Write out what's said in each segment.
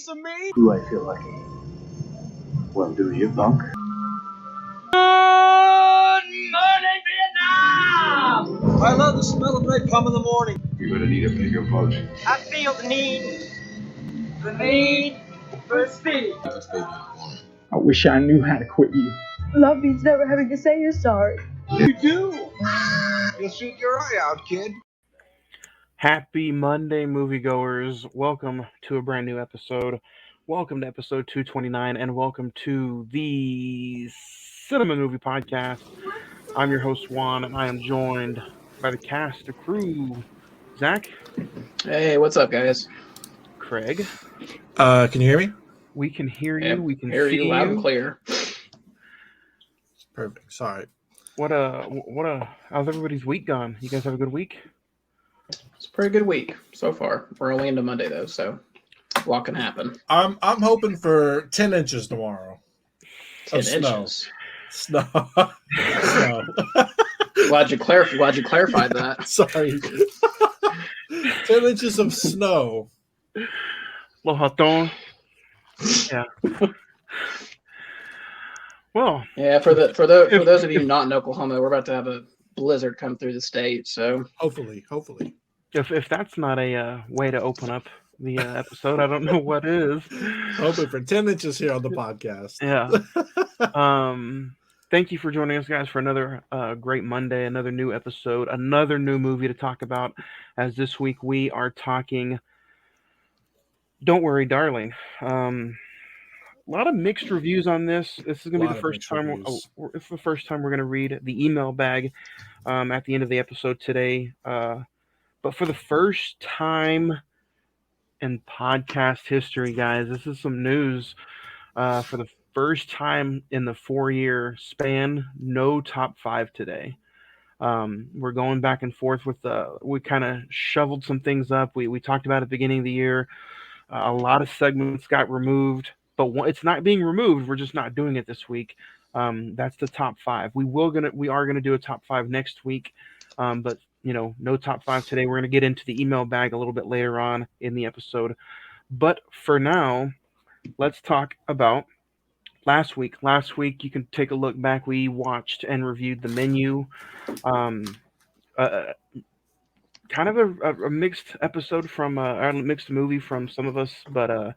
piece of me? Do I feel lucky? Well, do you, punk? Good morning, Vietnam! I love the smell of napalm in the morning. You're gonna need a bigger boat. I feel the need for speed. I wish I knew how to quit you. Love means never having to say you're sorry. You do. You'll shoot your eye out, kid. Happy Monday, moviegoers. Welcome to a brand new episode. Welcome to episode 229, and welcome to the Cine-Men Movie Podcast. I'm your host, Juan, and I am joined by the cast, the crew. Zach? Hey, what's up, guys? Craig? Can you hear me? We can hear you. Yep, We can hear see you loud and clear. Perfect. Sorry. How's everybody's week gone? You guys have a good week? It's a pretty good week so far. We're only into Monday though, so a lot can happen. I'm hoping for 10 inches tomorrow. 10 of snow. inches. Snow. Snow. Glad you clarified that. Sorry. 10 inches of snow. Lo hatón. Yeah. Well, Yeah, for those of you not in Oklahoma, we're about to have a blizzard come through the state. So Hopefully. if that's not a way to open up the episode, I don't know what is. Hoping for 10 inches here on the podcast. Yeah. Thank you for joining us, guys, for another great Monday, another new episode, another new movie to talk about. As this week we are talking Don't Worry, Darling. A lot of mixed reviews on this. This is going to be the first time. It's the first time we're going to read the email bag at the end of the episode today. But for the first time in podcast history, guys, this is some news. For the first time in the 4-year span, no top 5 today. We're going back and forth with we kind of shoveled some things up. We talked about at the beginning of the year. A lot of segments got removed, but it's not being removed. We're just not doing it this week. That's the top 5. We are gonna do a top 5 next week, but no top 5 today. We're gonna get into the email bag a little bit later on in the episode. But for now, let's talk about last week. Last week, you can take a look back. We watched and reviewed The Menu. Kind of a mixed episode from a mixed movie from some of us, but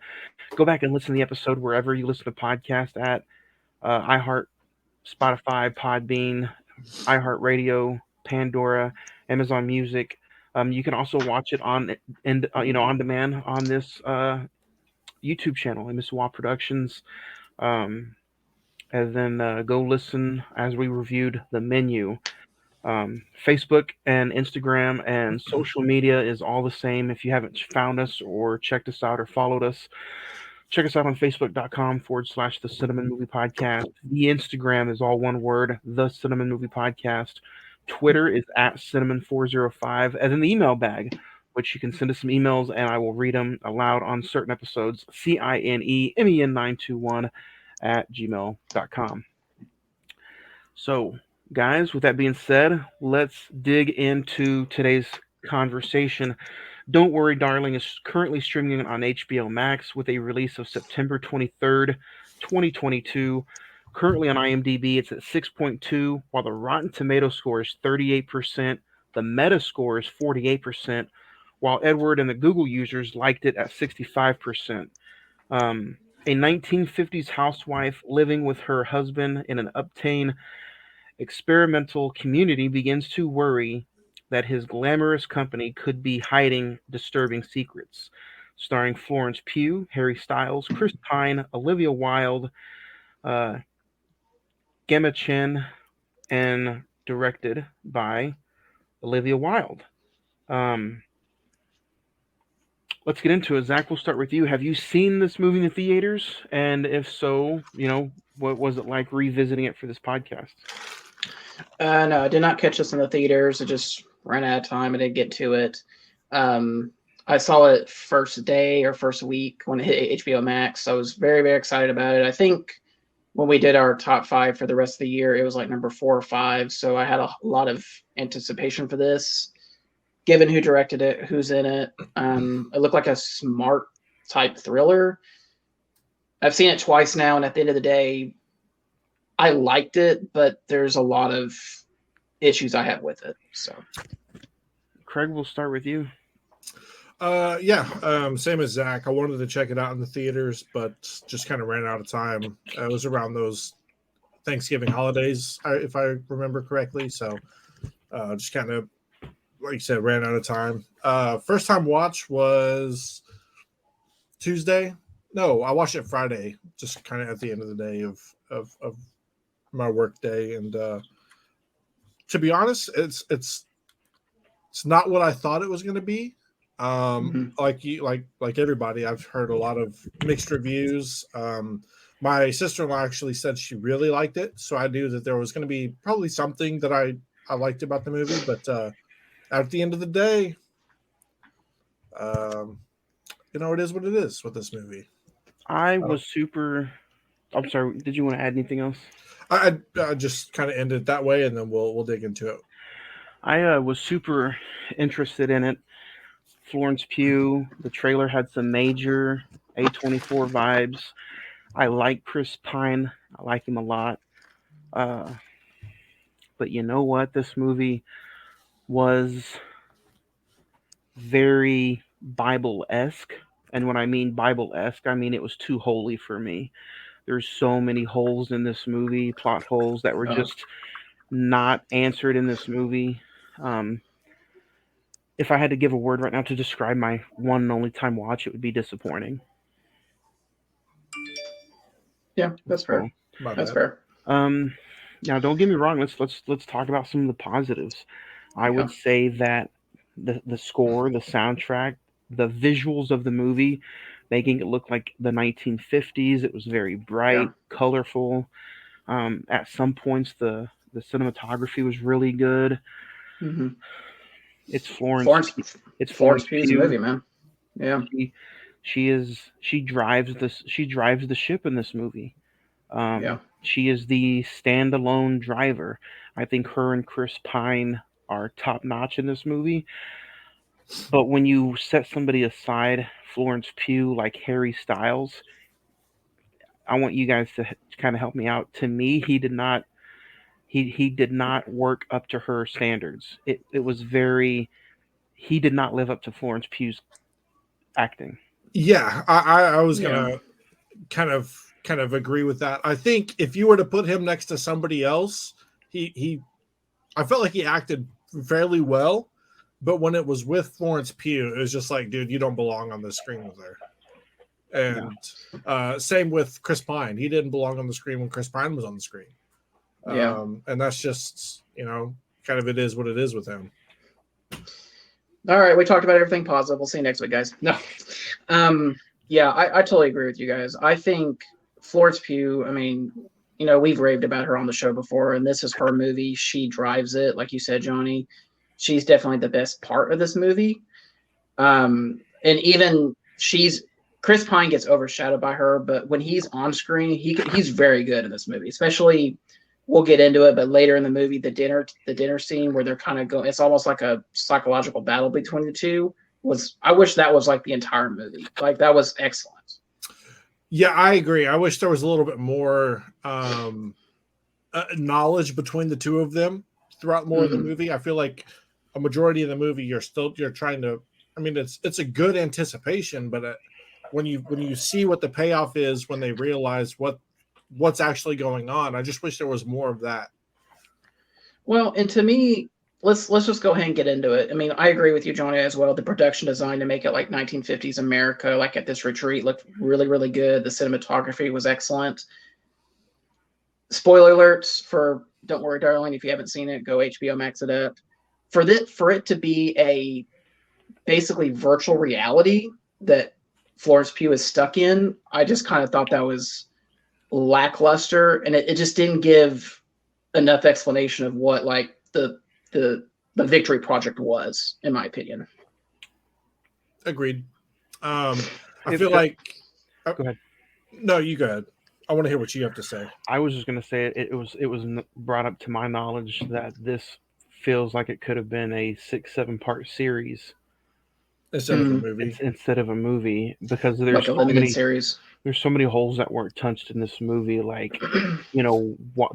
go back and listen to the episode wherever you listen to podcasts at iHeart, Spotify, Podbean, iHeartRadio, Pandora, Amazon Music. You can also watch it on demand on this YouTube channel, MSWA Productions, and then go listen as we reviewed The Menu. Facebook and Instagram and social media is all the same. If you haven't found us or checked us out or followed us, check us out on Facebook.com/The Cine-Men Movie Podcast. The Instagram is all one word, The Cine-Men Movie Podcast. Twitter is at Cine-Men405. And then the email bag, which you can send us some emails and I will read them aloud on certain episodes, cinemen921@gmail.com. So, guys, with that being said, let's dig into today's conversation. Don't Worry, Darling is currently streaming on HBO Max with a release of September 23rd, 2022. Currently on IMDb, it's at 6.2, while the Rotten Tomato score is 38%. The Meta score is 48%, while Edward and the Google users liked it at 65%. A 1950s housewife living with her husband in an uptown experimental community begins to worry that his glamorous company could be hiding disturbing secrets. Starring Florence Pugh, Harry Styles, Chris Pine, Olivia Wilde, Gemma Chan, and directed by Olivia Wilde. Let's get into it. Zach, we'll start with you. Have you seen this movie in the theaters? And if so, what was it like revisiting it for this podcast? No, I did not catch this in the theaters. I just ran out of time. I didn't get to it. I saw it first day or first week when it hit HBO Max. I was very, very excited about it. I think when we did our top 5 for the rest of the year, it was like number 4 or 5. So I had a lot of anticipation for this. Given who directed it, who's in it, it looked like a smart type thriller. I've seen it twice now, and at the end of the day, I liked it, but there's a lot of issues I have with it. So Craig, we'll start with you. Same as Zach. I wanted to check it out in the theaters, but just kind of ran out of time. It was around those Thanksgiving holidays, if I remember correctly. So just kind of, like you said, ran out of time. First time watch was Tuesday. No, I watched it Friday, just kind of at the end of the day of my work day. And to be honest, it's not what I thought it was going to be. Like everybody, I've heard a lot of mixed reviews. My sister-in-law actually said she really liked it, so I knew that there was going to be probably something that I liked about the movie. But at the end of the day, it is what it is with this movie. I was super. I'm sorry. Did you want to add anything else? I just kind of end it that way, and then we'll dig into it. I was super interested in it. Florence Pugh. The trailer had some major A24 vibes. I like Chris Pine. I like him a lot. But you know what? This movie was very Bible-esque. And when I mean Bible-esque, I mean it was too holy for me. There's so many holes in this movie, plot holes that were just not answered in this movie. If I had to give a word right now to describe my one and only time watch, it would be disappointing. yeah, that's fair. That's fair. Now, don't get me wrong. Let's talk about some of the positives. I would say that the score, the soundtrack, the visuals of the movie, making it look like the 1950s. It was very bright, colorful. At some points, the cinematography was really good. Mm-hmm. It's Florence Pugh's movie, man. Yeah, she drives the ship in this movie. She is the standalone driver. I think her and Chris Pine are top notch in this movie. But when you set somebody aside, Florence Pugh, like Harry Styles, I want you guys to kind of help me out. To me, he did not work up to her standards. It was very. He did not live up to Florence Pugh's acting. Yeah, I was gonna kind of agree with that. I think if you were to put him next to somebody else, I felt like he acted fairly well, but when it was with Florence Pugh, it was just like, dude, you don't belong on the screen with her. And same with Chris Pine. He didn't belong on the screen when Chris Pine was on the screen. And that's just, kind of it is what it is with him. All right, we talked about everything positive. We'll see you next week, guys. No. I totally agree with you guys. I think Florence Pugh, I mean, we've raved about her on the show before, and this is her movie. She drives it, like you said, Johnny. She's definitely the best part of this movie. And even Chris Pine gets overshadowed by her, but when he's on screen, he's very good in this movie, especially. We'll get into it, but later in the movie, the dinner scene where they're kind of going, it's almost like a psychological battle between the two. I wish that was like the entire movie. Like, that was excellent. Yeah, I agree. I wish there was a little bit more knowledge between the two of them throughout more of the movie. I feel like a majority of the movie, you're trying to. I mean, it's a good anticipation, but when you see what the payoff is, when they realize what's actually going on, I just wish there was more of that. Well, and to me, let's just go ahead and get into it. I mean, I agree with you, Johnny, as well. The production design to make it like 1950s America, like at this retreat, looked really, really good. The cinematography was excellent. Spoiler alerts for Don't Worry, Darling. If you haven't seen it, go HBO Max it up. For it to be a basically virtual reality that Florence Pugh is stuck in, I just kind of thought that was lackluster, and it just didn't give enough explanation of what like the Victory Project was, in my opinion. Agreed. I feel like. Go ahead. No, you go ahead. I want to hear what you have to say. I was just going to say it was brought up to my knowledge that this feels like it could have been a 6-7 part series. instead of a movie. instead of a movie, because Like a limited series. there's so many holes that weren't touched in this movie, like what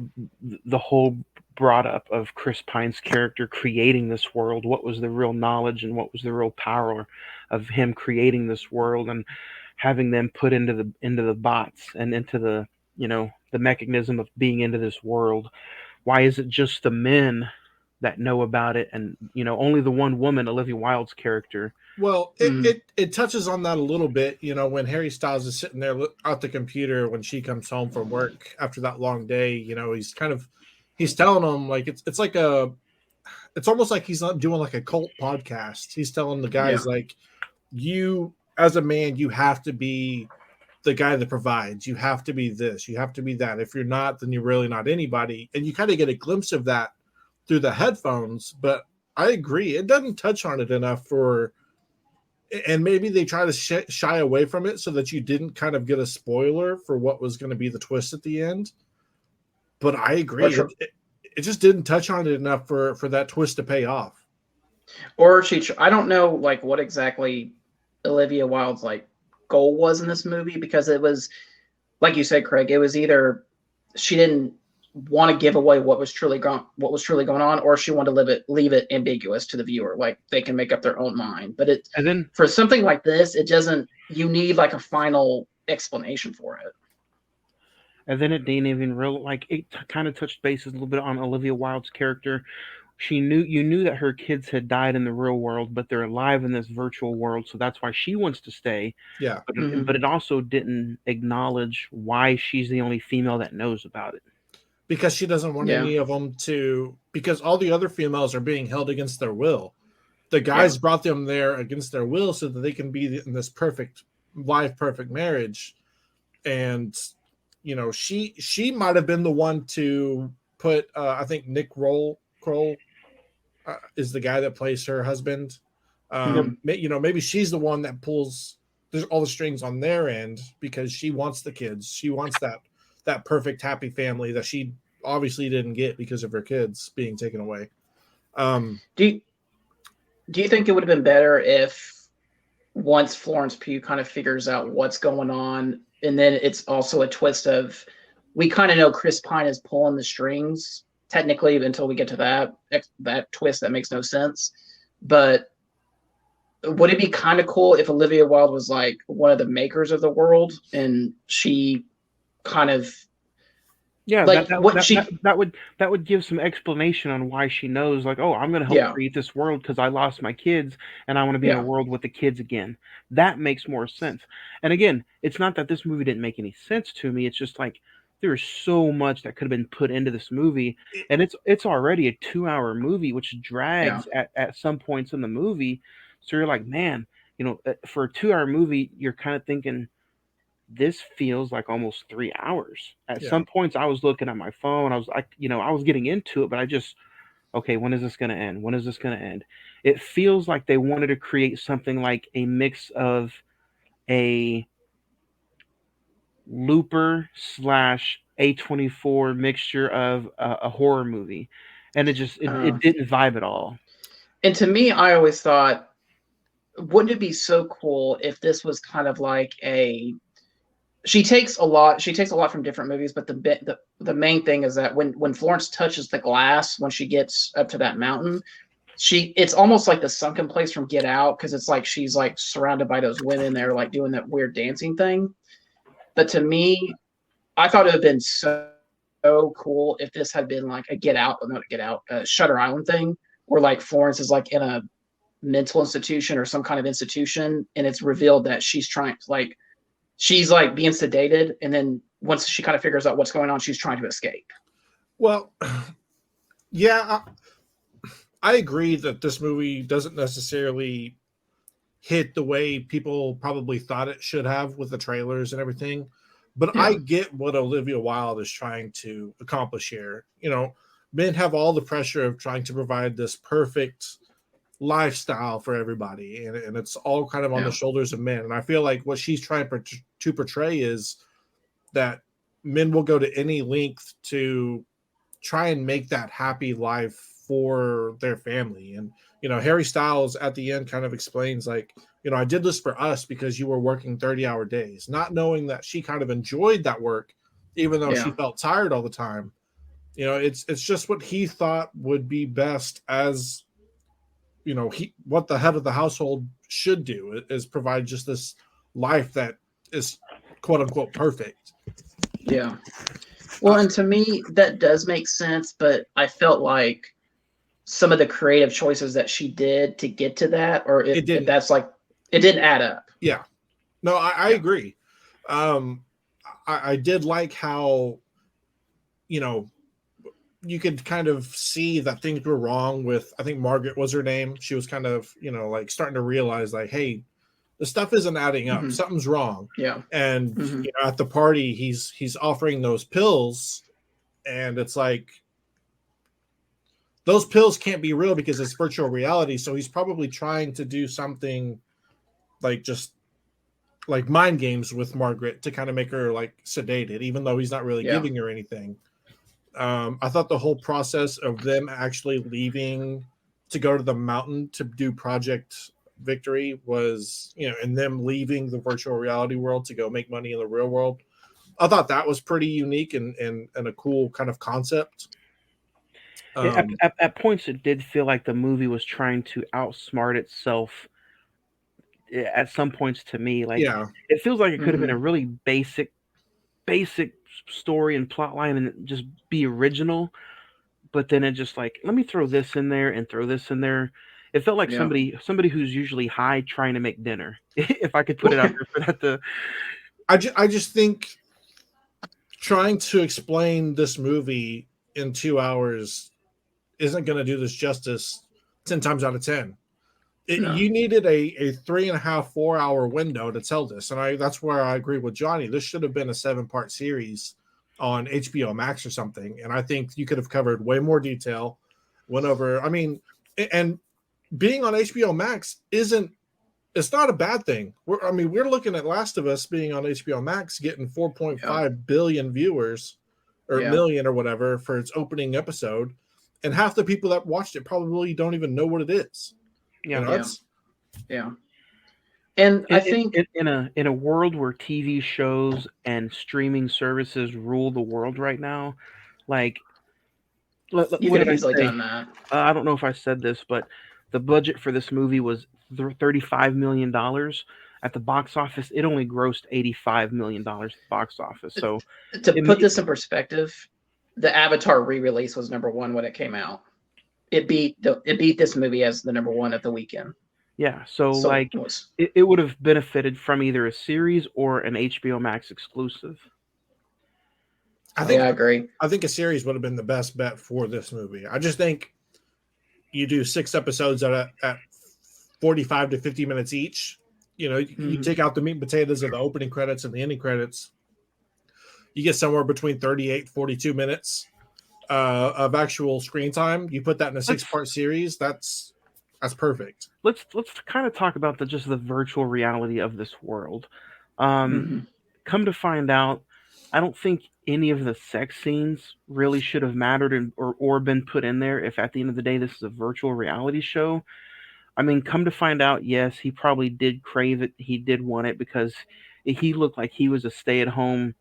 the whole brought up of Chris Pine's character creating this world. What was the real knowledge and what was the real power of him creating this world, and having them put into the bots and into the the mechanism of being into this world. Why is it just the men that know about it, and only the one woman, Olivia Wilde's character? Well, it touches on that a little bit, when Harry Styles is sitting there at the computer when she comes home from work after that long day. He's telling them, like, it's like it's almost like he's not doing like a cult podcast. He's telling the guys, like, you as a man, you have to be the guy that provides. You have to be this. You have to be that. If you're not, then you're really not anybody. And you kind of get a glimpse of that through the headphones. But I agree, it doesn't touch on it enough and maybe they try to shy away from it so that you didn't kind of get a spoiler for what was going to be the twist at the end. But I agree, it just didn't touch on it enough for that twist to pay off. Or I don't know, like, what exactly Olivia Wilde's like goal was in this movie, because it was, like you said, Craig, it was either she didn't want to give away what was truly going on, or she wanted to leave it ambiguous to the viewer, like they can make up their own mind. But for something like this, it doesn't. You need like a final explanation for it. And then it didn't even it kind of touched bases a little bit on Olivia Wilde's character. You knew that her kids had died in the real world, but they're alive in this virtual world, so that's why she wants to stay. Yeah. But it also didn't acknowledge why she's the only female that knows about it. Because she doesn't want any of them because all the other females are being held against their will. The guys brought them there against their will so that they can be in this perfect marriage. And, she might have been the one to put, I think Nick Kroll is the guy that plays her husband. Maybe she's the one that pulls all the strings on their end because she wants the kids. She wants that perfect happy family that she obviously didn't get because of her kids being taken away. Do you think it would have been better if once Florence Pugh kind of figures out what's going on, and then it's also a twist of, we kind of know Chris Pine is pulling the strings technically until we get to that twist that makes no sense. But would it be kind of cool if Olivia Wilde was like one of the makers of the world, and she kind of that would give some explanation on why she knows, like, oh, I'm going to help create this world because I lost my kids and I want to be in a world with the kids again. That makes more sense. And again, it's not that this movie didn't make any sense to me. It's just like there's so much that could have been put into this movie, and it's already a 2-hour movie, which drags at some points in the movie. So you're like, man, for a 2-hour movie, you're kind of thinking, this feels like almost 3 hours. At some points, I was looking at my phone. I was like, I was getting into it, but okay, when is this going to end? When is this going to end? It feels like they wanted to create something like a mix of a Looper / A24 mixture of a horror movie. And it didn't vibe at all. And to me, I always thought, wouldn't it be so cool if this was kind of like she takes a lot from different movies, but the main thing is that when Florence touches the glass, when she gets up to that mountain, it's almost like the sunken place from Get Out, because it's like she's like surrounded by those women that are like doing that weird dancing thing. But to me, I thought it would have been so cool if this had been like a Shutter Island thing, where like Florence is like in a mental institution or some kind of institution, and it's revealed that she's being sedated, and then once she kind of figures out what's going on, she's trying to escape. Well, yeah, I agree that this movie doesn't necessarily hit the way people probably thought it should have with the trailers and everything, but I get what Olivia Wilde is trying to accomplish here. Men have all the pressure of trying to provide this perfect lifestyle for everybody, and it's all kind of on the shoulders of men. And I feel like what she's trying to portray is that men will go to any length to try and make that happy life for their family. And Harry Styles at the end kind of explains like, I did this for us because you were working 30-hour days, not knowing that she kind of enjoyed that work, even though she felt tired all the time. It's just what he thought would be best as, what the head of the household should do is provide just this life that is quote unquote perfect. Yeah. Well, and to me, that does make sense, but I felt like some of the creative choices that she did to get to that, or if that's like, it didn't add up. Yeah. No, I agree. I did like how, you could kind of see that things were wrong with, I think Margaret was her name. She was kind of, like starting to realize like, hey, the stuff isn't adding up. Mm-hmm. Something's wrong. Yeah. And at the party, he's offering those pills, and it's like, those pills can't be real because it's virtual reality. So he's probably trying to do something like just like mind games with Margaret to kind of make her like sedated, even though he's not really giving her anything. I thought the whole process of them actually leaving to go to the mountain to do Project Victory was, and them leaving the virtual reality world to go make money in the real world. I thought that was pretty unique and a cool kind of concept. At points, it did feel like the movie was trying to outsmart itself. At some points, to me, like it feels like it could have been a really basic story and plot line and just be original, but then it just like, let me throw this in there and throw this in there. It felt like somebody who's usually high trying to make dinner. If I could put it out there for that to. I just think trying to explain this movie in 2 hours isn't going to do this justice 10 times out of 10. You needed a 3.5, 4 hour window to tell this. And that's where I agree with Johnny. This should have been a 7-part series on HBO Max or something. And I think you could have covered way more detail, went over. I mean, and being on HBO Max it's not a bad thing. We're looking at Last of Us being on HBO Max, getting 4.5 billion viewers or million or whatever for its opening episode. And half the people that watched it probably don't even know what it is. And I think in a world where TV shows and streaming services rule the world right now, like you could have easily done that. I don't know if I said this, but the budget for this movie was $35 million. At the box office, it only grossed $85 million at the box office. So to put this in perspective, the Avatar re-release was number 1 when it came out. It beat this movie as the number 1 at the weekend. Yeah, so like it would have benefited from either a series or an HBO Max exclusive. I agree. I think a series would have been the best bet for this movie. I just think you do 6 episodes at 45 to 50 minutes each. You take out the meat and potatoes of the opening credits and the ending credits. You get somewhere between 38 and 42 minutes of actual screen time. You put that in a 6-part series. That's perfect. Let's kind of talk about just the virtual reality of this world. Come to find out, I don't think any of the sex scenes really should have mattered or been put in there if at the end of the day this is a virtual reality show. I mean, come to find out, yes, he probably did crave it. He did want it because he looked like he was a stay-at-home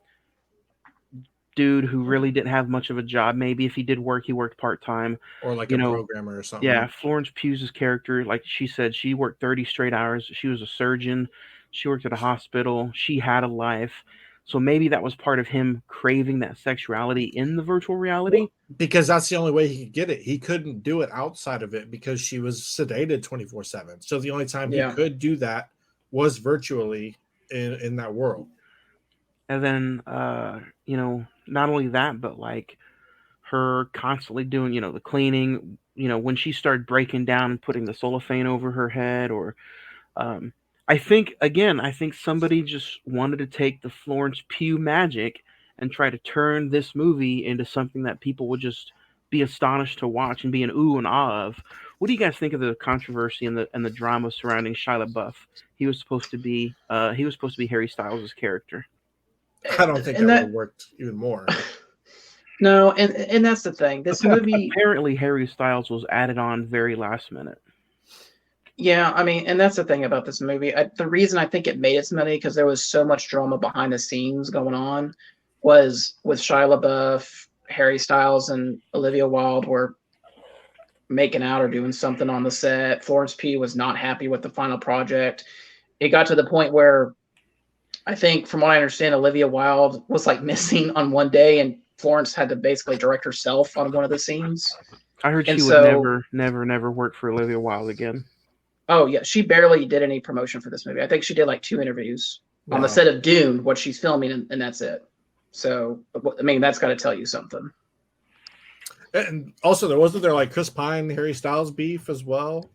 dude who really didn't have much of a job. Maybe if he did work, he worked part-time. Or like a programmer or something. Yeah, Florence Pugh's character, like she said, she worked 30 straight hours. She was a surgeon. She worked at a hospital. She had a life. So maybe that was part of him craving that sexuality in the virtual reality. Because that's the only way he could get it. He couldn't do it outside of it because she was sedated 24/7. So the only time he could do that was virtually in that world. And then, not only that, but like her constantly doing, the cleaning, when she started breaking down and putting the cellophane over her head or, I think somebody just wanted to take the Florence Pugh magic and try to turn this movie into something that people would just be astonished to watch and be an ooh and ah of. What do you guys think of the controversy and the drama surrounding Shia LaBeouf? He was supposed to be Harry Styles' character. I don't think that would have worked even more. No, and that's the thing. This movie apparently Harry Styles was added on very last minute. Yeah, I mean, and that's the thing about this movie. The reason I think it made its money because there was so much drama behind the scenes going on was with Shia LaBeouf, Harry Styles, and Olivia Wilde were making out or doing something on the set. Florence Pugh was not happy with the final project. It got to the point where I think, from what I understand, Olivia Wilde was like missing on one day, and Florence had to basically direct herself on one of the scenes. I heard And she would so, never work for Olivia Wilde again. oh yeah, she barely did any promotion for this movie. I think she did like 2 interviews on the Wow. set of Dune, what she's filming, and that's it. So, I mean, that's got to tell you something. And also, there like Chris Pine, Harry Styles beef as well.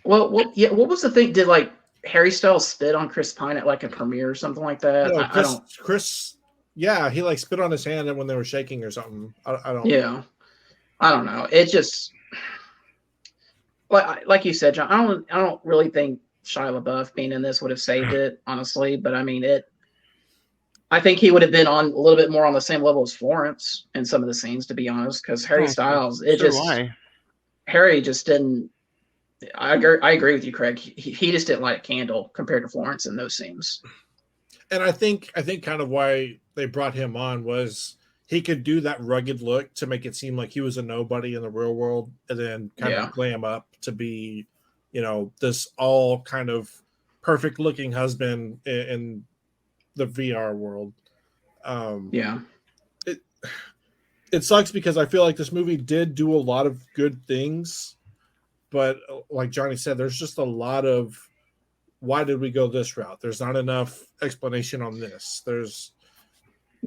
Well, yeah. What was the thing? Did like Harry Styles spit on Chris Pine at like a premiere or something like that? No, I don't. Chris, yeah, he like spit on his hand when they were shaking or something. I don't. Yeah, I don't know. It just like you said, John. I don't really think Shia LaBeouf being in this would have saved it, honestly. But I mean, I think he would have been on a little bit more on the same level as Florence in some of the scenes, to be honest. Because Harry Styles, Harry just didn't. I agree with you, Craig. He just didn't light a candle compared to Florence in those scenes. And I think kind of why they brought him on was he could do that rugged look to make it seem like he was a nobody in the real world, and then kind of glam up to be, this all kind of perfect looking husband in the VR world. It sucks because I feel like this movie did do a lot of good things, but like Johnny said, there's just a lot of why did we go this route? There's not enough explanation on this.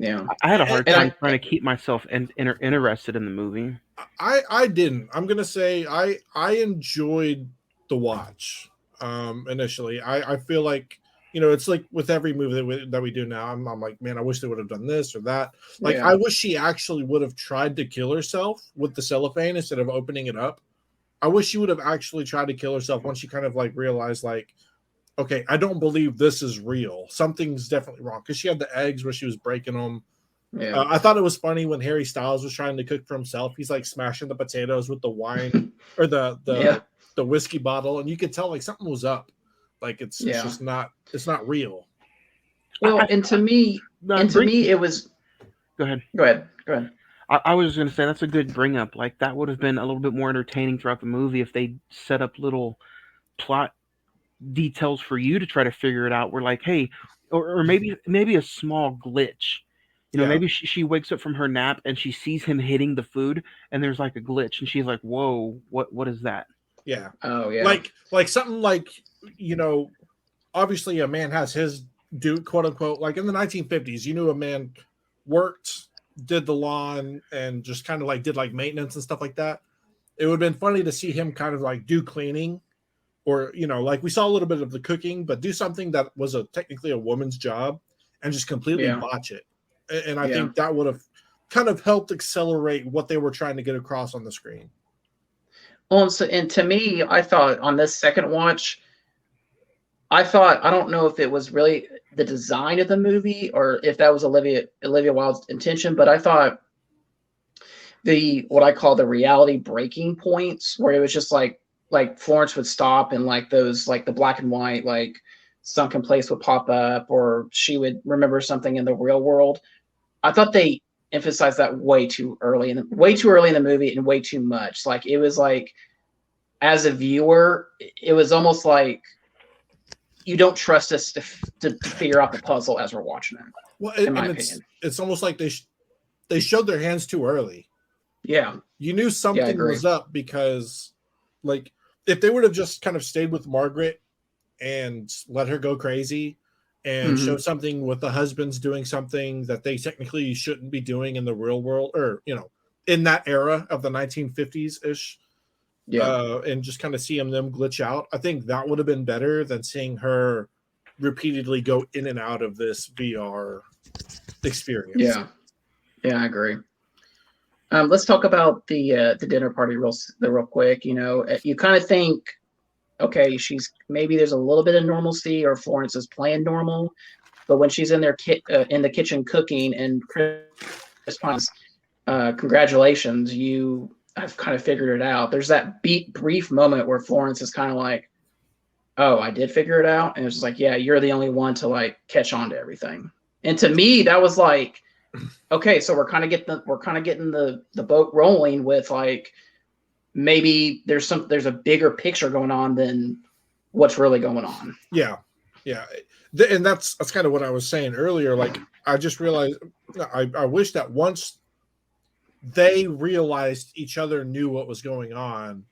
I had a hard time trying to keep myself interested in the movie. I didn't. I'm gonna say I enjoyed the watch initially. I feel like it's like with every movie that we do now. I'm like, man, I wish they would have done this or that. Like, I wish she actually would have tried to kill herself with the cellophane instead of opening it up. I wish she would have actually tried to kill herself once she kind of like realized, like, okay, I don't believe this is real. Something's definitely wrong, because she had the eggs where she was breaking them. Yeah. I thought it was funny when Harry Styles was trying to cook for himself. He's like smashing the potatoes with the wine or the whiskey bottle, and you could tell like something was up. Like it's just not real. Well, and to me, it was. Go ahead. I was going to say that's a good bring up. Like that would have been a little bit more entertaining throughout the movie if they set up little plot details for you to try to figure it out. We're like, hey, or maybe a small glitch. Maybe she wakes up from her nap and she sees him hitting the food, and there's like a glitch, and she's like, "Whoa, what is that?" Yeah. Oh yeah. Like something like, obviously a man has his due, quote unquote, like in the 1950s, a man worked, did the lawn, and just kind of like did like maintenance and stuff like that. It would have been funny to see him kind of like do cleaning, or, like we saw a little bit of the cooking, but do something that was technically a woman's job and just completely botch it. And I think that would have kind of helped accelerate what they were trying to get across on the screen. Well, and to me, I thought on this second watch, I don't know if it was really the design of the movie or if that was Olivia Wilde's intention, but I thought what I call the reality breaking points, where it was just like Florence would stop and like those, like the black and white, like sunken place would pop up, or she would remember something in the real world. I thought they emphasized that way too early in the movie and way too much. Like it was like, as a viewer, it was almost like you don't trust us to figure out the puzzle as we're watching it. Well, in my opinion, it's almost like they showed their hands too early. Yeah, you knew something was up, because like if they would have just kind of stayed with Margaret and let her go crazy and show something with the husbands doing something that they technically shouldn't be doing in the real world, or in that era of the 1950s ish, and just kind of see them glitch out, I think that would have been better than seeing her repeatedly go in and out of this VR experience. Yeah, I agree. Let's talk about the dinner party real quick. You kind of think, okay, maybe there's a little bit of normalcy, or Florence is playing normal, but when she's in there in the kitchen cooking and Chris responds, congratulations, you have kind of figured it out. There's that brief moment where Florence is kind of like, oh, I did figure it out. And it was just like, yeah, you're the only one to like catch on to everything. And to me, that was like, okay, so we're kind of getting the boat rolling with like, maybe there's a bigger picture going on than what's really going on. Yeah. And that's kind of what I was saying earlier. Like, I just realized, I wish that once they realized each other knew what was going on,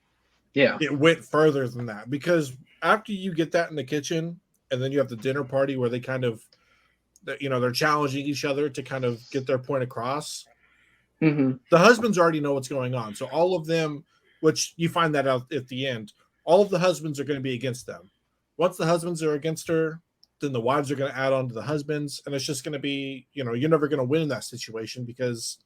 yeah, it went further than that. Because after you get that in the kitchen, and then you have the dinner party where they kind of, they're challenging each other to kind of get their point across. Mm-hmm. The husbands already know what's going on. So all of them, which you find that out at the end, all of the husbands are going to be against them. Once the husbands are against her, then the wives are going to add on to the husbands. And it's just going to be, you're never going to win in that situation because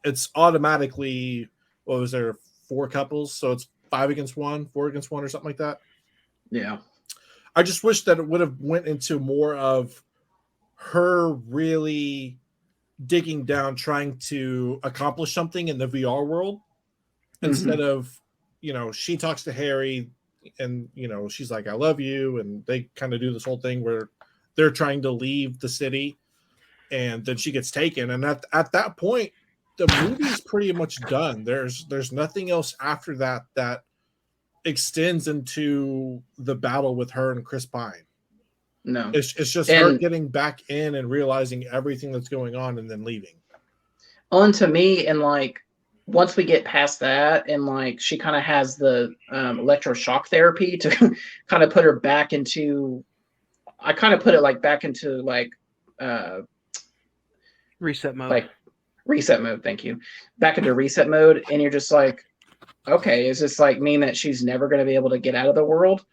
it's automatically, what was there, 4 couples? So it's 5 against 1, 4 against 1 or something like that. Yeah. I just wish that it would have went into more of her really digging down, trying to accomplish something in the VR world instead of, she talks to Harry and, she's like, I love you. And they kind of do this whole thing where they're trying to leave the city and then she gets taken. And at that point, the movie's pretty much done. There's nothing else after that extends into the battle with her and Chris Pine. No, it's just her getting back in and realizing everything that's going on and then leaving. On to me, and like once we get past that, and like she kind of has the electroshock therapy to kind of put her back into. I kind of put it like back into like reset mode. Like reset mode. Thank you. Back into reset mode, and you're just like, okay, is this like mean that she's never going to be able to get out of the world?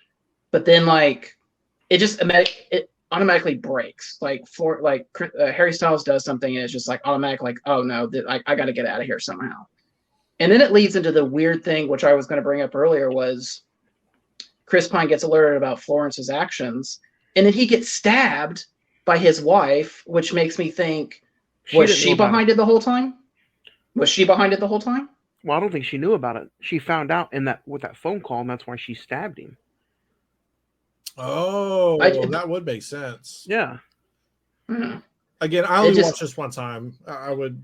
But then like. It automatically breaks. Like Harry Styles does something and it's just like automatic. Like, oh no, I got to get out of here somehow. And then it leads into the weird thing, which I was going to bring up earlier, was Chris Pine gets alerted about Florence's actions, and then he gets stabbed by his wife, which makes me think, was she behind it the whole time? Was she behind it the whole time? Well, I don't think she knew about it. She found out with that phone call, and that's why she stabbed him. Oh, that would make sense. Yeah. Mm-hmm. Again, I only watched this one time. I would,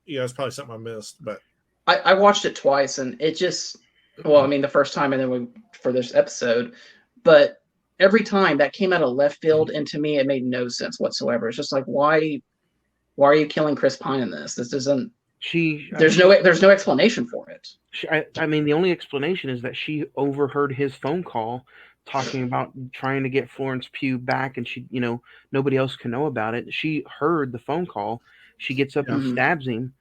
it's probably something I missed, but I watched it twice, and it just, well, I mean, the first time, and then for this episode, but every time that came out of left field, and to me, it made no sense whatsoever. It's just like, why are you killing Chris Pine in this? This doesn't. There's no explanation for it. I mean, the only explanation is that she overheard his phone call talking about trying to get Florence Pugh back, and she, nobody else can know about it. She heard the phone call. She gets up and stabs him,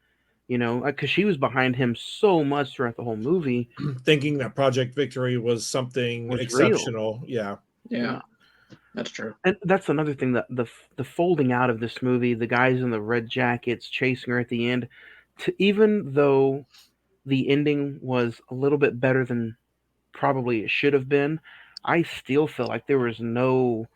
because she was behind him so much throughout the whole movie, thinking that Project Victory was something exceptional. Yeah, that's true. And that's another thing, that the folding out of this movie, the guys in the red jackets chasing her at the end, even though the ending was a little bit better than probably it should have been, I still feel like there was no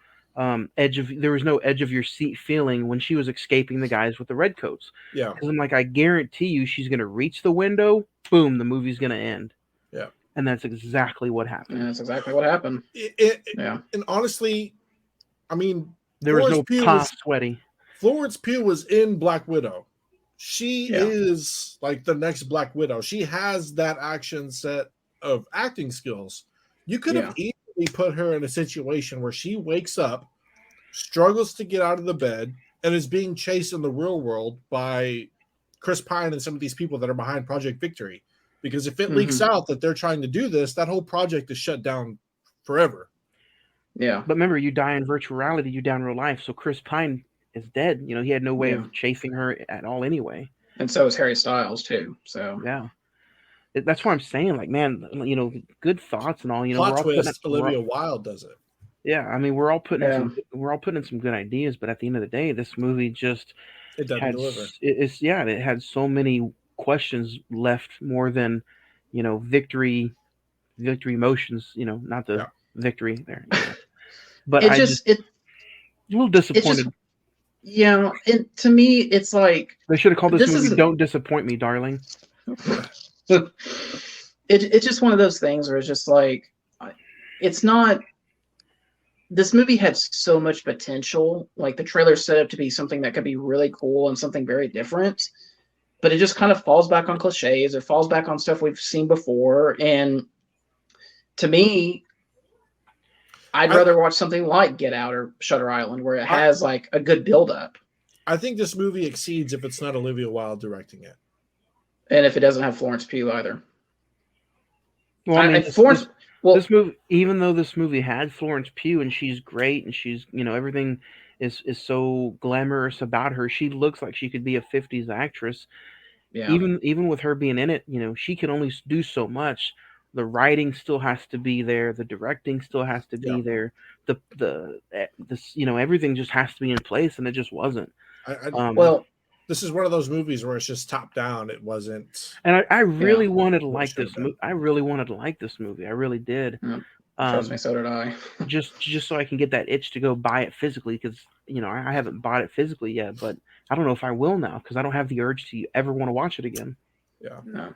edge of your seat feeling when she was escaping the guys with the red coats. Yeah, because I'm like, I guarantee you, she's gonna reach the window. Boom, the movie's gonna end. Yeah, and that's exactly what happened. Yeah, that's exactly what happened. Yeah, and honestly, I mean, there was no pop sweaty. Florence Pugh was in Black Widow. She is like the next Black Widow. She has that action set of acting skills. You could have easily put her in a situation where she wakes up, struggles to get out of the bed, and is being chased in the real world by Chris Pine and some of these people that are behind Project Victory. Because if it leaks out that they're trying to do this, that whole project is shut down forever. Yeah. But remember, you die in virtual reality, you die in real life. So Chris Pine is dead. He had no way of chasing her at all anyway. And so is Harry Styles too. So yeah. That's why I'm saying, like, man, good thoughts and all. Plot twist, Olivia Wilde does it. Yeah, I mean, we're all putting in some good ideas, but at the end of the day, this movie just it doesn't deliver. It had so many questions left, more than victory motions. Not the victory there. But it's a little disappointed. And to me, it's like they should have called this movie "Don't Disappoint Me, Darling." It's just one of those things where it's just like, it's not this movie had so much potential. Like the trailer set up to be something that could be really cool and something very different, but it just kind of falls back on cliches. It falls back on stuff we've seen before. And to me, I'd rather watch something like Get Out or Shutter Island, where it has like a good build up. I think this movie exceeds if it's not Olivia Wilde directing it. And if it doesn't have Florence Pugh either. Well, I mean, Florence. This movie, even though this movie had Florence Pugh and she's great and she's, everything is so glamorous about her, she looks like she could be a 50s actress. Yeah. Even with her being in it, she can only do so much. The writing still has to be there. The directing still has to be there. Everything just has to be in place, and it just wasn't. This is one of those movies where it's just top down. It wasn't. And I really wanted to like this movie. I really wanted to like this movie. I really did. Trust me, so did I. just so I can get that itch to go buy it physically, because I haven't bought it physically yet, but I don't know if I will now because I don't have the urge to ever want to watch it again. Yeah. No.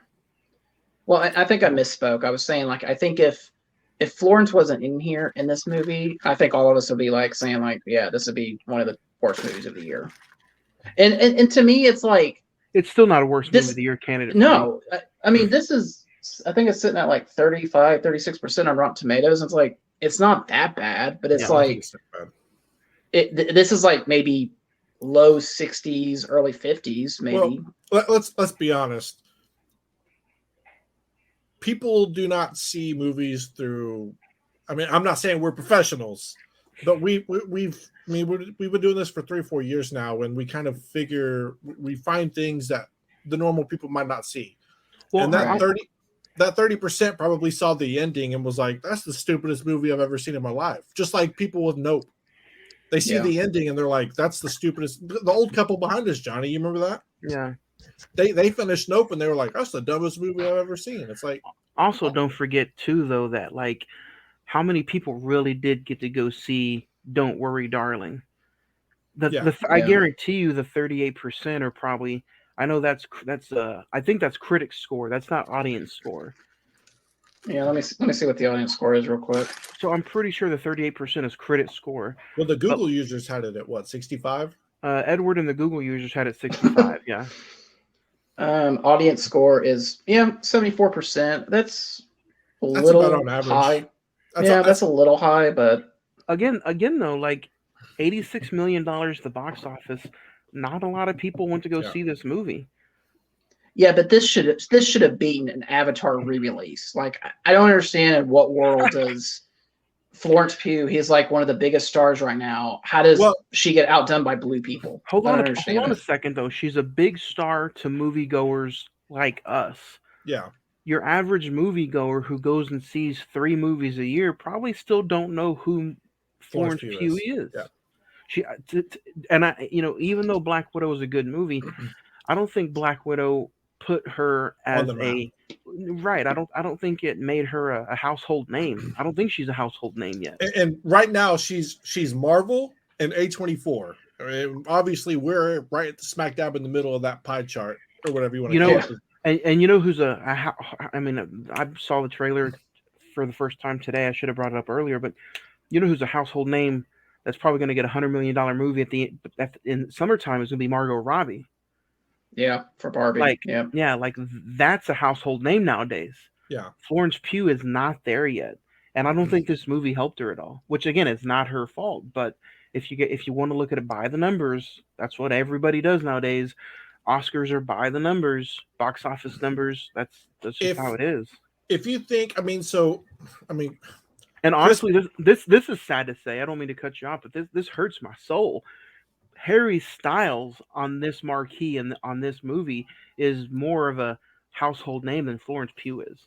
Well, I think I misspoke. I was saying, like, I think if Florence wasn't in here in this movie, I think all of us would be like saying, like, yeah, this would be one of the worst movies of the year. And to me, it's like, it's still not a worst movie of the year candidate. No, I mean, this is, I think it's sitting at like 35, 36% on Rotten Tomatoes. It's like, it's not that bad, but it's this is like maybe low 60s, early 50s, maybe. Well, let's be honest. People do not see movies through. I mean, I'm not saying we're professionals, but we've been doing this for 3 or 4 years now, and we kind of figure we find things that the normal people might not see. Well, and that 30% probably saw the ending and was like, "That's the stupidest movie I've ever seen in my life." Just like people with Nope, they see the ending and they're like, "That's the stupidest." The old couple behind us, Johnny, you remember that? Yeah. They finished Nope and they were like, "That's the dumbest movie I've ever seen." It's like, also don't forget too, though, that like how many people really did get to go see Don't Worry, Darling. I guarantee you the 38% are probably. I know that's I think that's critic score. That's not audience score. Yeah, let me see what the audience score is real quick. So I'm pretty sure the 38% is critic score. Well, the Google users had it at what, 65? Edward and the Google users had it 65. Yeah. Audience score is 74%. That's a little about on average. High. That's a little high, but again though, like $86 million the box office. Not a lot of people went to go see this movie. Yeah, but this should have been an Avatar re-release. Like, I don't understand in what world does Florence Pugh, he's like one of the biggest stars right now. How does she get outdone by blue people? Hold on a second, though. She's a big star to moviegoers like us. Yeah. Your average moviegoer who goes and sees 3 movies a year probably still don't know who Florence Pugh is. Yeah. Even though Black Widow is a good movie, I don't think Black Widow put her as right. I don't think it made her a household name. I don't think she's a household name yet. And right now she's Marvel and A24. I mean, obviously we're right at the smack dab in the middle of that pie chart or whatever you want to call it. And you know who's I saw the trailer for the first time today. I should have brought it up earlier, but you know who's a household name that's probably going to get $100 million movie in summertime is going to be Margot Robbie. Yeah, for Barbie. Like that's a household name nowadays. Yeah, Florence Pugh is not there yet, and I don't think this movie helped her at all. Which again, it's not her fault. But if you want to look at it by the numbers, that's what everybody does nowadays. Oscars are by the numbers, box office numbers. That's just how it is. If you think, and honestly, this is sad to say. I don't mean to cut you off, but this hurts my soul. Harry Styles on this marquee and on this movie is more of a household name than Florence Pugh is.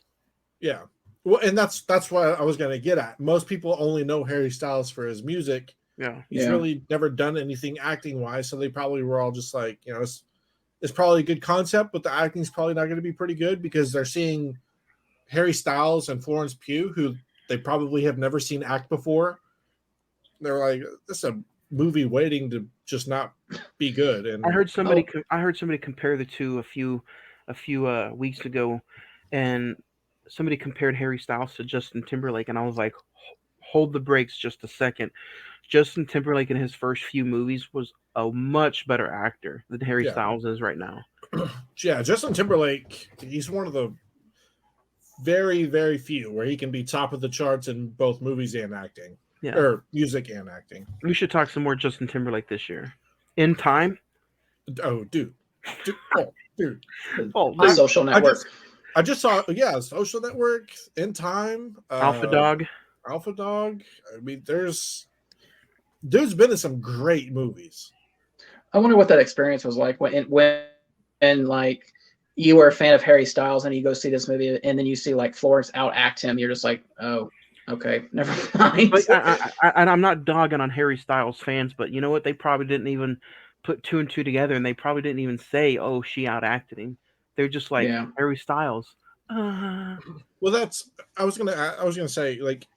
Yeah. Well, and that's what I was going to get at. Most people only know Harry Styles for his music. Yeah. He's really never done anything acting wise. So they probably were all just like, it's probably a good concept, but the acting's probably not going to be pretty good because they're seeing Harry Styles and Florence Pugh, who they probably have never seen act before. They're like, this is a movie waiting to just not be good. And I heard somebody compare the two a few weeks ago, and somebody compared Harry Styles to Justin Timberlake, and I was like, hold the brakes just a second. Justin Timberlake in his first few movies was a much better actor than Harry Yeah. Styles is right now. Yeah, Justin Timberlake, he's one of the very, very few where he can be top of the charts in both movies and acting. Yeah. Or music and acting. We should talk some more Justin Timberlake this year. In Time. Oh, dude. Dude. Oh, The Social Network. I just saw, Social Network, In Time, Alpha Dog. Alpha Dog. I mean, dude's been in some great movies. I wonder what that experience was like when like you were a fan of Harry Styles and you go see this movie and then you see like Florence outact him. You're just like, oh, okay, never mind. But I'm not dogging on Harry Styles fans, but you know what? They probably didn't even put two and two together, and they probably didn't even say, "Oh, she outacted him." They're just like Harry Styles. Well, I was gonna say, like,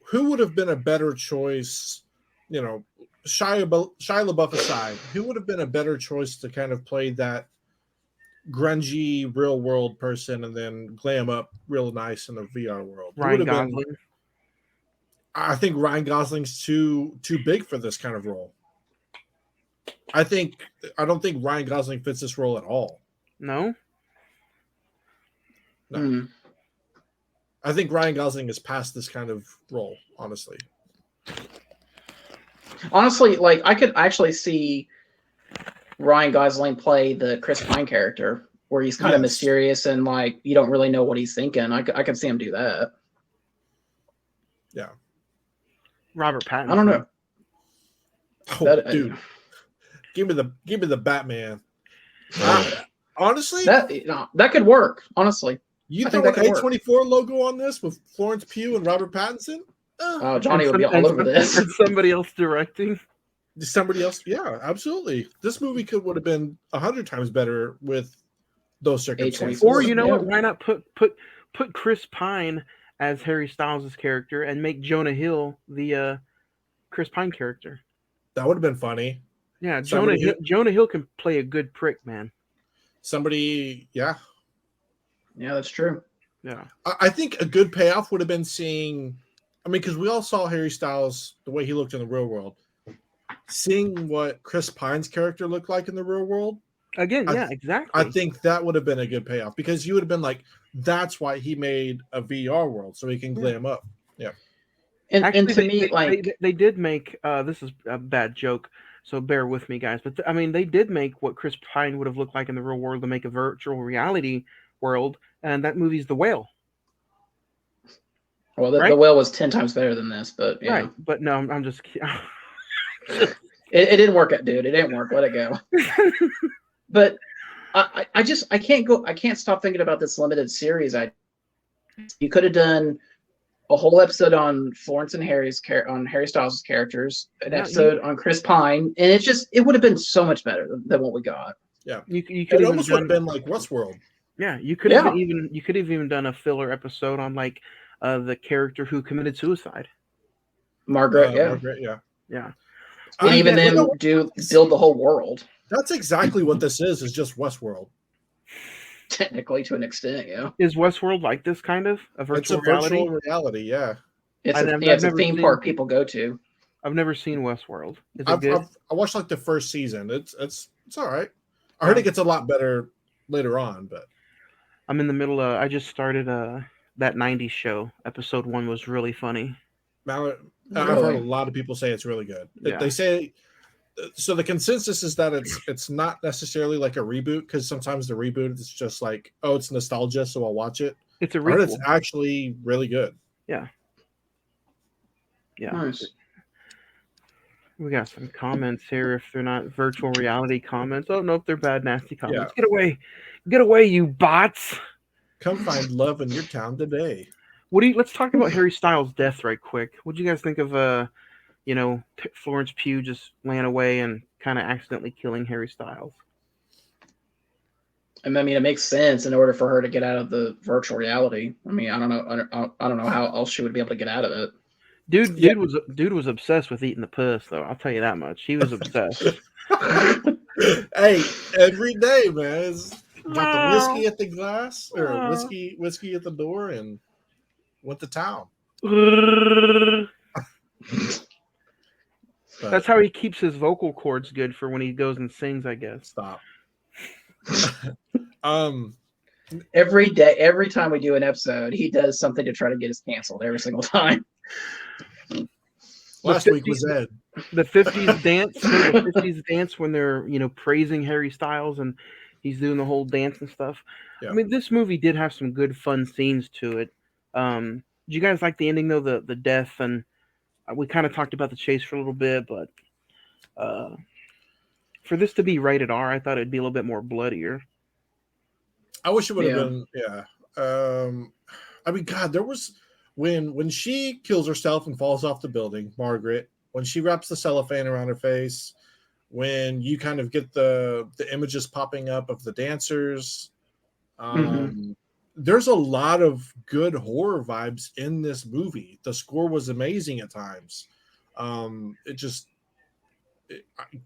who would have been a better choice? You know, Shia LaBeouf aside, who would have been a better choice to kind of play that grungy real world person and then glam up real nice in the VR world? Ryan Gosling. I think Ryan Gosling's too big for this kind of role. I don't think Ryan Gosling fits this role at all. No. I think Ryan Gosling is past this kind of role, honestly. Honestly, like I could actually see Ryan Gosling play the Chris Pine character, where he's kind of mysterious and like you don't really know what he's thinking. I could see him do that. Yeah. Robert Pattinson. I don't know. Dude, give me the Batman. Honestly, that could work. Honestly, you throw an A24 logo on this with Florence Pugh and Robert Pattinson? Oh, Johnny would be all over this. And somebody else directing. Somebody else, yeah, absolutely. This movie would have been 100 times better with those circumstances. Or you know what? Why not put Chris Pine as Harry Styles' character and make Jonah Hill the Chris Pine character? That would have been funny. Yeah, Jonah Hill can play a good prick, man. Yeah, that's true. Yeah, I think a good payoff would have been seeing. I mean, because we all saw Harry Styles the way he looked in the real world. Seeing what Chris Pine's character looked like in the real world. Again, exactly. I think that would have been a good payoff because you would have been like, that's why he made a VR world so he can glam up. Yeah. And actually, to me, like they did make this is a bad joke, so bear with me, guys. But I mean, they did make what Chris Pine would have looked like in the real world to make a virtual reality world, and that movie's The Whale. Well, The Whale was 10 times better than this, but yeah. Right. But no, I'm just it didn't work out, dude. It didn't work. Let it go. But I can't stop thinking about this limited series. You could have done a whole episode on Florence and Harry Styles' characters, an episode on Chris Pine, and it would have been so much better than what we got. Yeah. You could almost would have been like Westworld. Yeah, you could have even done a filler episode on like the character who committed suicide. Margaret, yeah. And even then build the whole world. That's exactly what this is just Westworld. Technically, to an extent, yeah. Is Westworld like this kind of a virtual reality? Virtual reality, yeah. It's a theme park people go to. I've never seen Westworld. Is it good? I watched like the first season. It's all right. I heard it gets a lot better later on, but I'm in the middle of. I just started that '90s show. Episode 1 was really funny. I've heard a lot of people say it's really good. Yeah. They say so. The consensus is that it's not necessarily like a reboot because sometimes the reboot is just like, oh, it's nostalgia, so I'll watch it. It's a reboot. It's actually really good. Yeah. Nice. We got some comments here. If they're not virtual reality comments, oh no, if they're bad, nasty comments. Yeah. Get away, you bots! Come find love in your town today. Let's talk about Harry Styles' death right quick. What do you guys think of Florence Pugh just ran away and kind of accidentally killing Harry Styles? I mean, it makes sense in order for her to get out of the virtual reality. I mean, I don't know how else she would be able to get out of it. Dude was obsessed with eating the puss, though. I'll tell you that much. He was obsessed. Hey, every day, man. Got the whiskey at the glass or whiskey at the door and went to town. But That's how he keeps his vocal cords good for when he goes and sings, I guess. stop. um, Every day, every time we do an episode, he does something to try to get us canceled every single time. last week was Ed. The 50s dance, the 50s dance when they're, praising Harry Styles and he's doing the whole dance and stuff. Yeah. I mean, this movie did have some good fun scenes to it. Did you guys like the ending though, the death? And we kind of talked about the chase for a little bit, but for this to be rated R, I thought it'd be a little bit more bloodier. I wish it would have been, yeah. I mean, God, there was when she kills herself and falls off the building, Margaret, when she wraps the cellophane around her face, when you kind of get the images popping up of the dancers, there's a lot of good horror vibes in this movie. The score was amazing at times.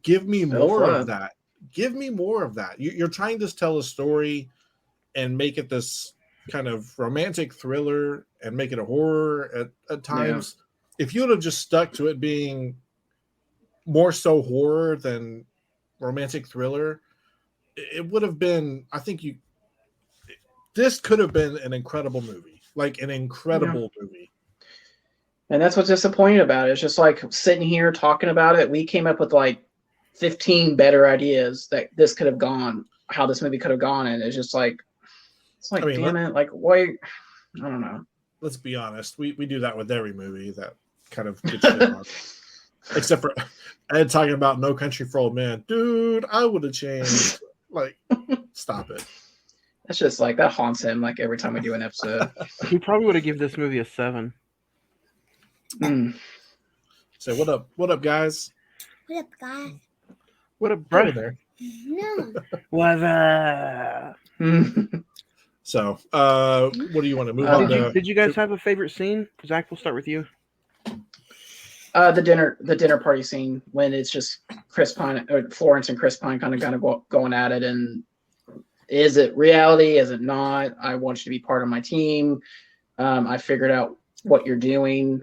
Give me more of that. Give me more of that. You're trying to tell a story and make it this kind of romantic thriller and make it a horror at times. Yeah. If you would have just stuck to it being more so horror than romantic thriller, it would have been, I think this could have been an incredible movie, like an incredible movie. And that's what's disappointing about it. It's just like sitting here talking about it. We came up with like 15 better ideas that this could have gone, how this movie could have gone. And it's just like, I mean, damn it. Like, why? I don't know. Let's be honest. We do that with every movie that kind of gets shit on. Except for Ed talking about No Country for Old Men. Dude, I would have changed. Like, stop it. That's just like, that haunts him like every time we do an episode. He probably would have given this movie a 7. So what up, guys? What up, guys? What up, bro? There. No. What up? So, what do you want to move on to? Did you guys have a favorite scene? Zach, we'll start with you. The dinner party scene when it's just Chris Pine or Florence and Chris Pine kind of going at it, and is it reality? Is it not? I want you to be part of my team. I figured out what you're doing.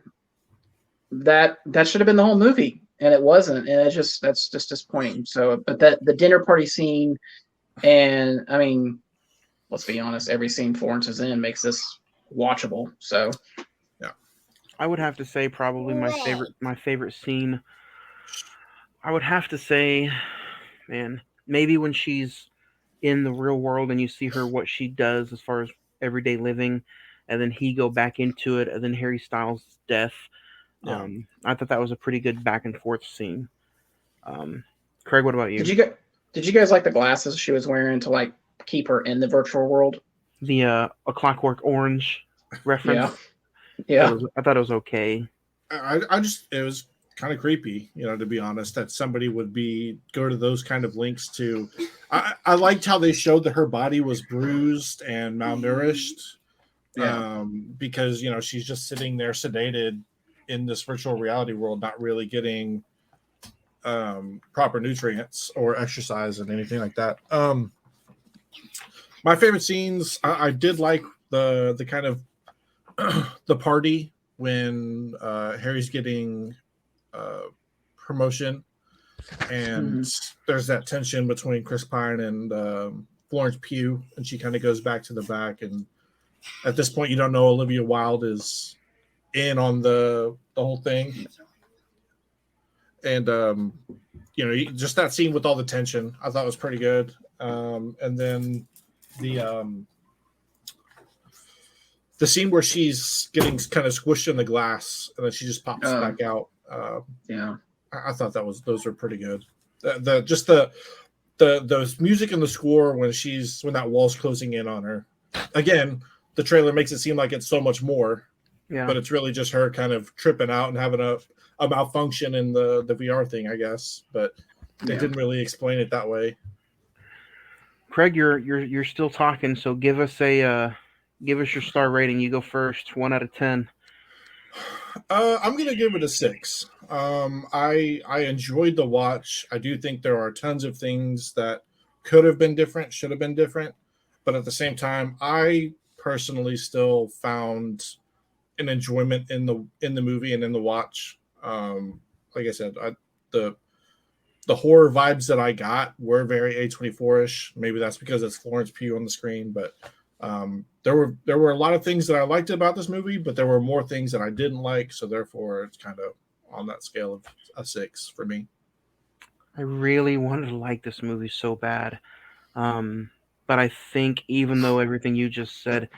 That should have been the whole movie, and it wasn't, and that's just disappointing. So, but the dinner party scene, and I mean, let's be honest, every scene Florence is in makes this watchable. So, yeah, I would have to say probably my favorite scene. I would have to say, man, maybe when she's in the real world and you see her what she does as far as everyday living, and then he go back into it, and then Harry Styles' death. Yeah. I thought that was a pretty good back and forth scene. Craig, what about you? Did you guys like the glasses she was wearing to like keep her in the virtual world? The A Clockwork Orange reference. Yeah. I thought it was okay. It was kind of creepy, to be honest, that somebody would go to those kind of links to. I liked how they showed that her body was bruised and malnourished. Yeah. Because she's just sitting there sedated in this virtual reality world, not really getting proper nutrients or exercise and anything like that. My favorite scenes, I did like the kind of the party when Harry's getting promotion, and there's that tension between Chris Pine and Florence Pugh, and she kind of goes back to the back, and at this point you don't know Olivia Wilde is in on the whole thing, and just that scene with all the tension I thought was pretty good. And then the scene where she's getting kind of squished in the glass and then she just pops back out. I thought those were pretty good. The music and the score when that wall's closing in on her. Again, the trailer makes it seem like it's so much more. Yeah. But it's really just her kind of tripping out and having a malfunction in the VR thing, I guess. But they didn't really explain it that way. Craig, you're still talking, so give us your star rating. You go first. 1 out of 10. I'm gonna give it a 6. I enjoyed the watch. I do think there are tons of things that could have been different, should have been different, but at the same time, I personally still found an enjoyment in the movie and in the watch. Like I said, the horror vibes that I got were very A24-ish. Maybe that's because it's Florence Pugh on the screen, but there were a lot of things that I liked about this movie, but there were more things that I didn't like. So therefore, it's kind of on that scale of a 6 for me. I really wanted to like this movie so bad. But I think even though everything you just said,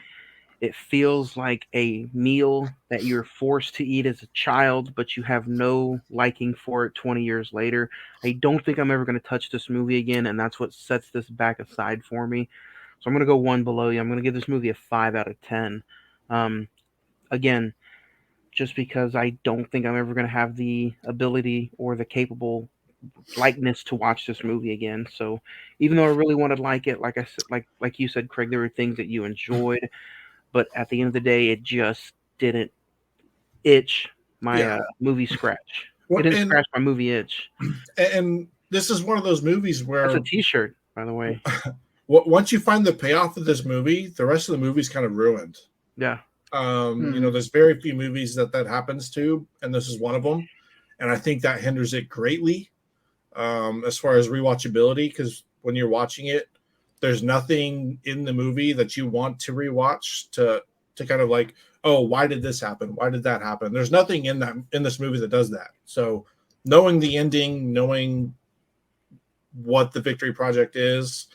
it feels like a meal that you're forced to eat as a child, but you have no liking for it 20 years later. I don't think I'm ever going to touch this movie again, and that's what sets this back aside for me. So I'm going to go one below you. I'm going to give this movie a 5 out of 10. Again, just because I don't think I'm ever going to have the ability or the capable likeness to watch this movie again. So even though I really wanted to like it, like I said, like you said, Craig, there were things that you enjoyed, but at the end of the day, it just didn't itch my movie scratch. Well, It didn't and, scratch my movie itch. and this is one of those movies where That's a T-shirt, by the way. once you find the payoff of this movie, the rest of the movie's kind of ruined. Yeah. You know, there's very few movies that happens to, and this is one of them. And I think that hinders it greatly as far as rewatchability, because when you're watching it, there's nothing in the movie that you want to rewatch to kind of like, oh, why did this happen? Why did that happen? There's nothing in this movie that does that. So knowing the ending, knowing what the Victory Project is,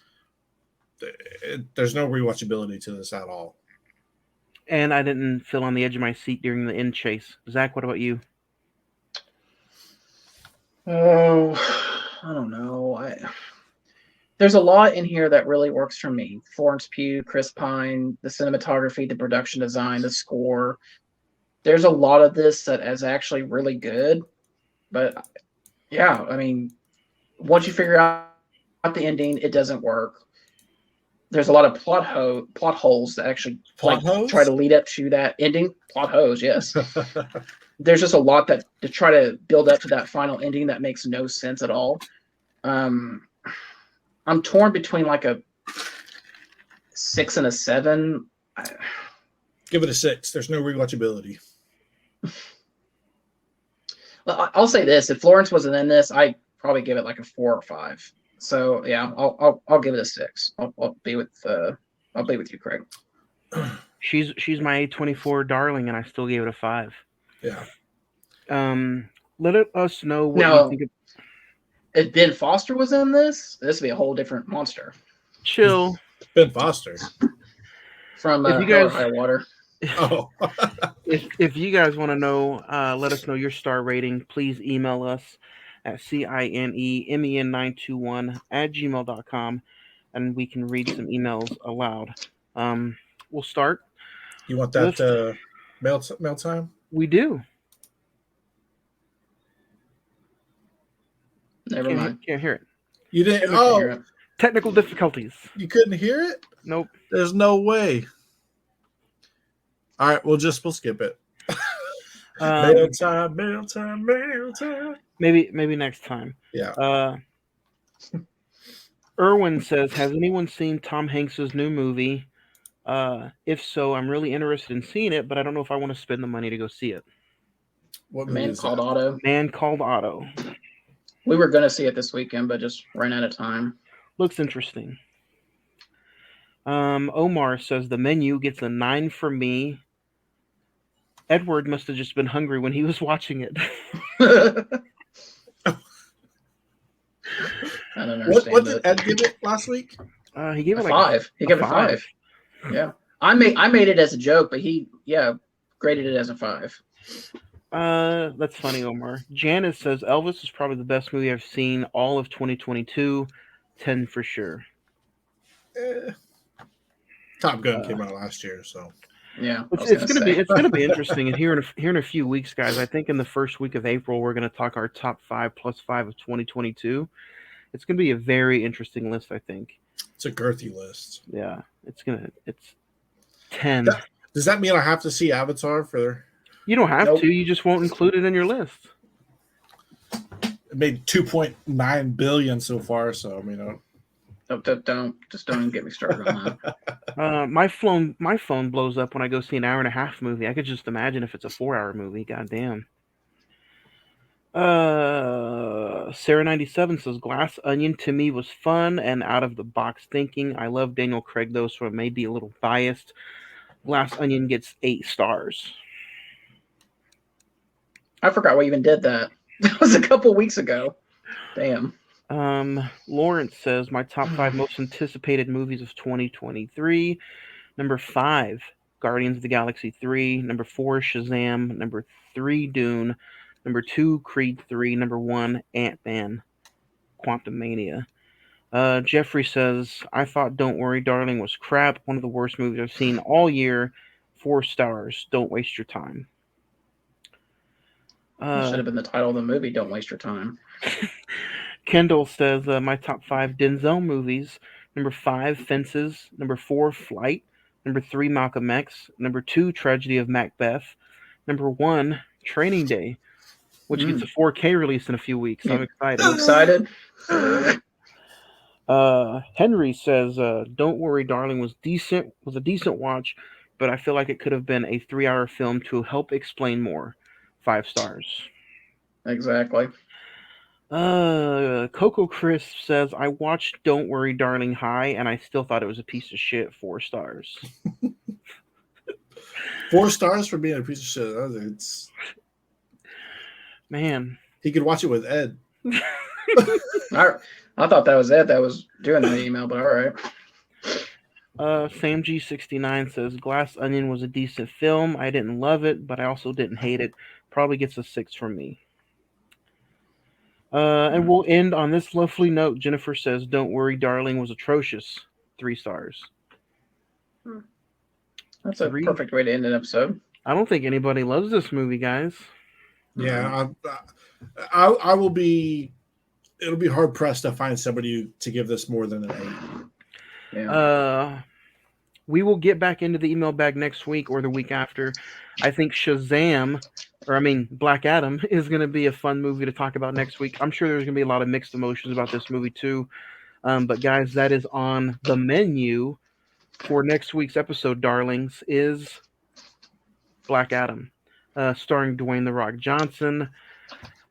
there's no rewatchability to this at all. And I didn't feel on the edge of my seat during the end chase. Zach, what about you? Oh, I don't know. There's a lot in here that really works for me. Florence Pugh, Chris Pine, the cinematography, the production design, the score. There's a lot of this that is actually really good. But yeah, I mean, once you figure out the ending, it doesn't work. There's a lot of plot holes that actually try to lead up to that ending. Plot holes, yes. There's just a lot that to try to build up to that final ending that makes no sense at all. I'm torn between like a 6 and a 7. Give it a 6. There's no rewatchability. Well, I'll say this: if Florence wasn't in this, I'd probably give it like a 4 or 5. So yeah, I'll give it a 6. I'll be with you, Craig. She's my A24 darling, and I still gave it a 5. Yeah. Let us know what you think. If Ben Foster was in this would be a whole different monster. Chill. Ben Foster from if you guys, High Water. Oh. if you guys want to know, let us know your star rating. Please email us at cinemen921@gmail.com, and we can read some emails aloud. We'll start. You want that mail time? We do. Never mind. Can't hear it. You didn't? Technical difficulties. You couldn't hear it? Nope. There's no way. All right, we'll skip it. Mail time. Maybe next time. Yeah. Erwin says, has anyone seen Tom Hanks's new movie? If so, I'm really interested in seeing it, but I don't know if I want to spend the money to go see it. What Man Called Otto. Man Called Otto. We were going to see it this weekend, but just ran out of time. Looks interesting. Omar says the menu gets a 9 from me. Edward must have just been hungry when he was watching it. I don't understand. What did Ed give it last week? He gave it a 5. He gave it a 5. Yeah, I made it as a joke, but he graded it as a 5. That's funny, Omar. Janice says Elvis is probably the best movie I've seen all of 2022. 10 for sure. Top Gun came out last year, so yeah. It's gonna be interesting. And here in a few weeks, guys, I think in the first week of April we're gonna talk our top 5 plus 5 of 2022. It's gonna be a very interesting list, I think. It's a girthy list. Yeah, it's 10. Does that mean I have to see Avatar for? You don't have to. You just won't include it in your list. It made $2.9 billion so far, so I mean, don't even get me started on that. My phone blows up when I go see an hour and a half movie. I could just imagine if it's a 4-hour movie. God damn. Sarah97 says Glass Onion to me was fun and out of the box thinking. I love Daniel Craig though, so it may be a little biased. Glass Onion gets 8 stars. I forgot we even did that. That was a couple weeks ago. Damn. Lawrence says my top 5 most anticipated movies of 2023. Number 5, Guardians of the Galaxy 3. Number 4, Shazam. Number 3, Dune. Number 2, Creed 3. Number 1, Ant-Man, Quantumania. Jeffrey says, I thought Don't Worry Darling was crap. One of the worst movies I've seen all year. 4 stars. Don't waste your time. That should have been the title of the movie, Don't Waste Your Time. Kendall says, my top 5 Denzel movies. Number 5, Fences. Number 4, Flight. Number 3, Malcolm X. Number 2, Tragedy of Macbeth. Number 1, Training Day, which gets a 4K release in a few weeks. I'm excited. You excited? Henry says, Don't Worry Darling was a decent watch, but I feel like it could have been a 3-hour film to help explain more. 5 stars. Exactly. Coco Chris says, I watched Don't Worry Darling High and I still thought it was a piece of shit. 4 stars. 4 stars for being a piece of shit. It's Man. He could watch it with Ed. I thought that was Ed that was doing that email, but all right. Sam G69 says Glass Onion was a decent film. I didn't love it, but I also didn't hate it. Probably gets a 6 from me. And we'll end on this lovely note. Jennifer says, Don't Worry Darling was atrocious. 3 stars. That's a perfect way to end an episode. I don't think anybody loves this movie, guys. Yeah, I will be. It'll be hard pressed to find somebody to give this more than an 8. Yeah. We will get back into the email bag next week or the week after. I think Black Adam is going to be a fun movie to talk about next week. I'm sure there's going to be a lot of mixed emotions about this movie too. But guys, that is on the menu for next week's episode, darlings, is Black Adam, starring Dwayne "The Rock" Johnson,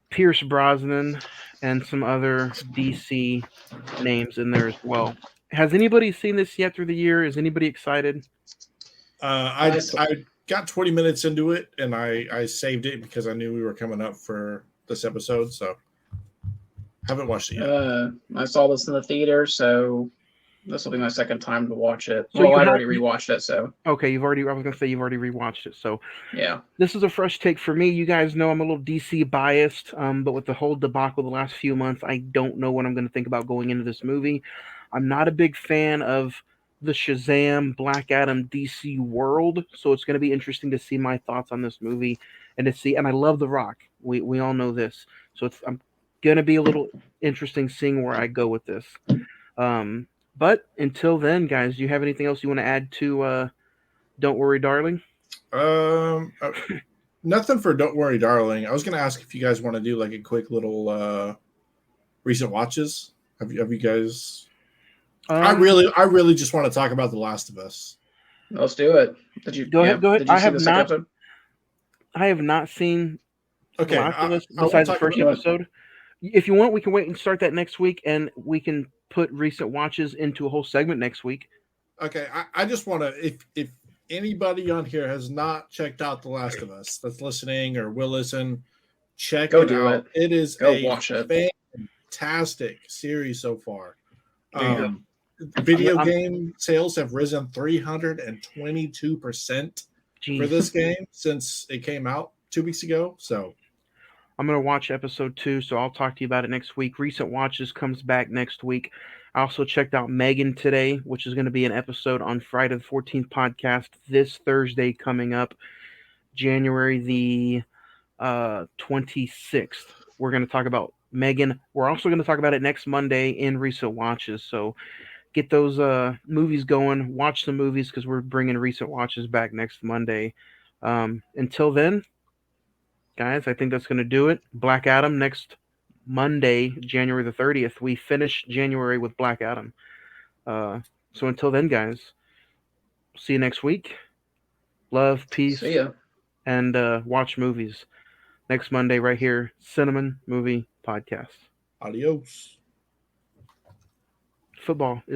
Pierce Brosnan, and some other DC names in there as well. Has anybody seen this yet through the year? Is anybody excited? I got 20 minutes into it, and I saved it because I knew we were coming up for this episode, so haven't watched it yet. I saw this in the theater, so this will be my second time to watch it. So I'd already rewatched it, so. Okay, I was going to say you've already rewatched it, so. Yeah. This is a fresh take for me. You guys know I'm a little DC biased, but with the whole debacle the last few months, I don't know what I'm going to think about going into this movie. I'm not a big fan of the Shazam, Black Adam, DC world, so it's going to be interesting to see my thoughts on this movie and I love The Rock. We all know this, so I'm going to be a little interesting seeing where I go with this. But until then, guys, do you have anything else you want to add to Don't Worry Darling? Nothing for Don't Worry Darling. I was going to ask if you guys want to do like a quick little recent watches. Have you guys? I really just want to talk about The Last of Us. Let's do it. Did you go ahead? Did you see the second episode? I have not seen The Last of Us besides the first episode. If you want, we can wait and start that next week, and we can put recent watches into a whole segment next week. Okay, I just want to, if anybody on here has not checked out The Last of Us that's listening or will listen, check it out. It is watch it. Fantastic series so far. Video game sales have risen 322% for this game since it came out 2 weeks ago. So I'm going to watch episode 2, so I'll talk to you about it next week. Recent Watches comes back next week. I also checked out Megan today, which is going to be an episode on Friday the 14th podcast this Thursday coming up, January the 26th. We're going to talk about Megan. We're also going to talk about it next Monday in Recent Watches, so get those movies going. Watch the movies because we're bringing Recent Watches back next Monday. Until then, guys, I think that's going to do it. Black Adam next Monday, January the 30th. We finish January with Black Adam. So until then, guys, see you next week. Love, peace, See ya. and watch movies. next Monday right here, Cine-Men Movie Podcast. Adios. Football